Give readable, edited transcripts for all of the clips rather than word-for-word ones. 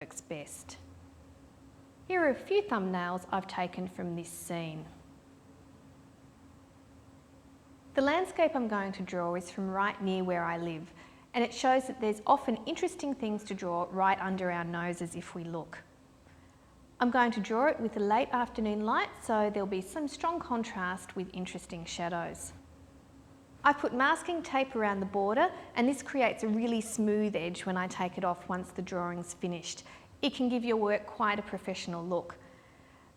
works best. Here are a few thumbnails I've taken from this scene. The landscape I'm going to draw is from right near where I live, and it shows that there's often interesting things to draw right under our noses if we look. I'm going to draw it with a late afternoon light, so there'll be some strong contrast with interesting shadows. I've put masking tape around the border, and this creates a really smooth edge when I take it off once the drawing's finished. It can give your work quite a professional look.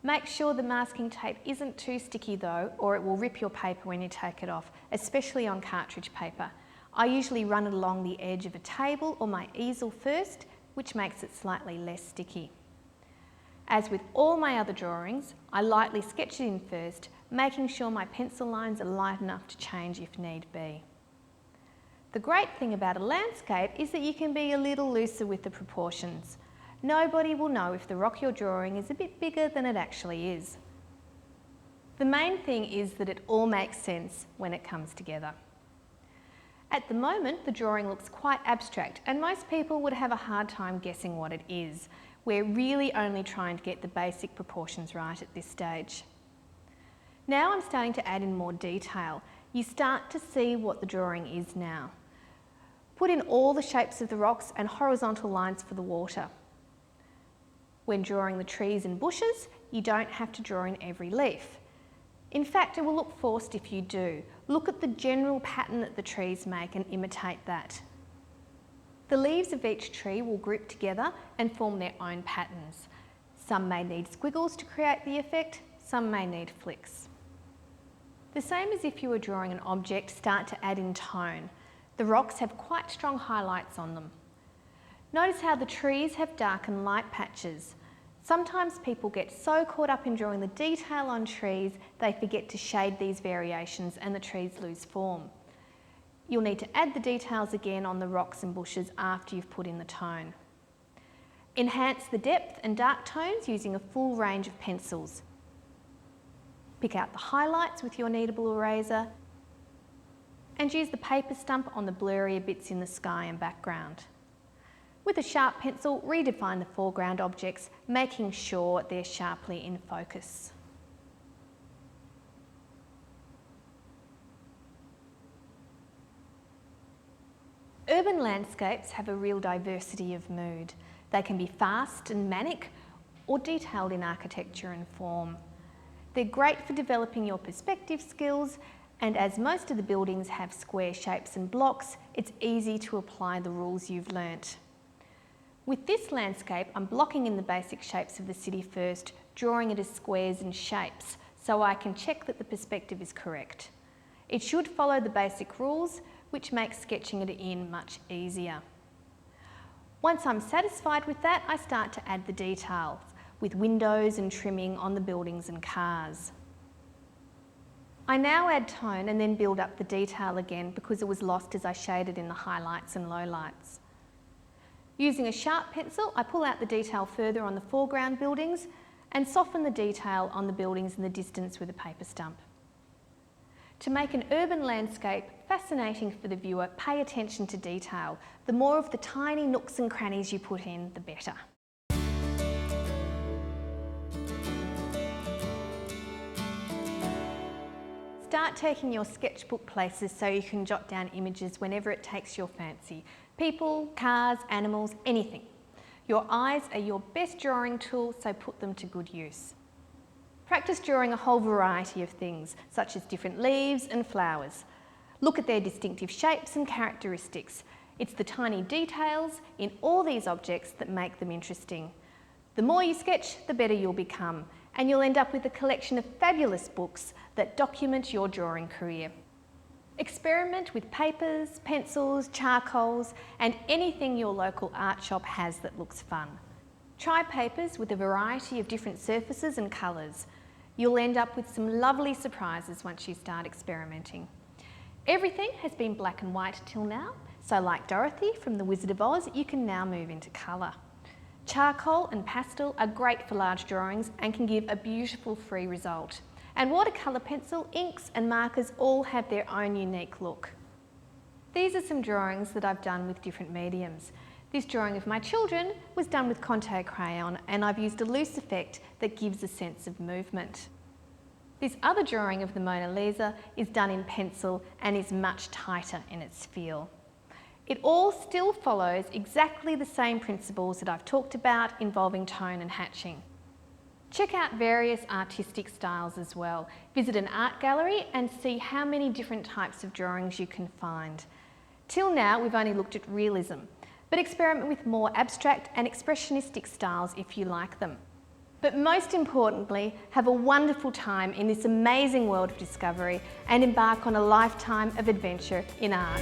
Make sure the masking tape isn't too sticky though, or it will rip your paper when you take it off, especially on cartridge paper. I usually run it along the edge of a table or my easel first, which makes it slightly less sticky. As with all my other drawings, I lightly sketch it in first, making sure my pencil lines are light enough to change if need be. The great thing about a landscape is that you can be a little looser with the proportions. Nobody will know if the rock you're drawing is a bit bigger than it actually is. The main thing is that it all makes sense when it comes together. At the moment, the drawing looks quite abstract, and most people would have a hard time guessing what it is. We're really only trying to get the basic proportions right at this stage. Now I'm starting to add in more detail. You start to see what the drawing is now. Put in all the shapes of the rocks and horizontal lines for the water. When drawing the trees and bushes, you don't have to draw in every leaf. In fact, it will look forced if you do. Look at the general pattern that the trees make and imitate that. The leaves of each tree will group together and form their own patterns. Some may need squiggles to create the effect, some may need flicks. The same as if you were drawing an object, start to add in tone. The rocks have quite strong highlights on them. Notice how the trees have dark and light patches. Sometimes people get so caught up in drawing the detail on trees, they forget to shade these variations and the trees lose form. You'll need to add the details again on the rocks and bushes after you've put in the tone. Enhance the depth and dark tones using a full range of pencils. Pick out the highlights with your kneadable eraser and use the paper stump on the blurrier bits in the sky and background. With a sharp pencil, redefine the foreground objects, making sure they're sharply in focus. Urban landscapes have a real diversity of mood. They can be fast and manic, or detailed in architecture and form. They're great for developing your perspective skills, and as most of the buildings have square shapes and blocks, it's easy to apply the rules you've learnt. With this landscape, I'm blocking in the basic shapes of the city first, drawing it as squares and shapes, so I can check that the perspective is correct. It should follow the basic rules, which makes sketching it in much easier. Once I'm satisfied with that, I start to add the details, with windows and trimming on the buildings and cars. I now add tone and then build up the detail again because it was lost as I shaded in the highlights and lowlights. Using a sharp pencil, I pull out the detail further on the foreground buildings and soften the detail on the buildings in the distance with a paper stump. To make an urban landscape fascinating for the viewer, pay attention to detail. The more of the tiny nooks and crannies you put in, the better. Start taking your sketchbook places so you can jot down images whenever it takes your fancy. People, cars, animals, anything. Your eyes are your best drawing tool, so put them to good use. Practice drawing a whole variety of things, such as different leaves and flowers. Look at their distinctive shapes and characteristics. It's the tiny details in all these objects that make them interesting. The more you sketch, the better you'll become, and you'll end up with a collection of fabulous books that document your drawing career. Experiment with papers, pencils, charcoals, and anything your local art shop has that looks fun. Try papers with a variety of different surfaces and colours. You'll end up with some lovely surprises once you start experimenting. Everything has been black and white till now, so like Dorothy from The Wizard of Oz, you can now move into colour. Charcoal and pastel are great for large drawings and can give a beautiful free result. And watercolour pencil, inks and markers all have their own unique look. These are some drawings that I've done with different mediums. This drawing of my children was done with Conte crayon, and I've used a loose effect that gives a sense of movement. This other drawing of the Mona Lisa is done in pencil and is much tighter in its feel. It all still follows exactly the same principles that I've talked about involving tone and hatching. Check out various artistic styles as well. Visit an art gallery and see how many different types of drawings you can find. Till now, we've only looked at realism, but experiment with more abstract and expressionistic styles if you like them. But most importantly, have a wonderful time in this amazing world of discovery and embark on a lifetime of adventure in art.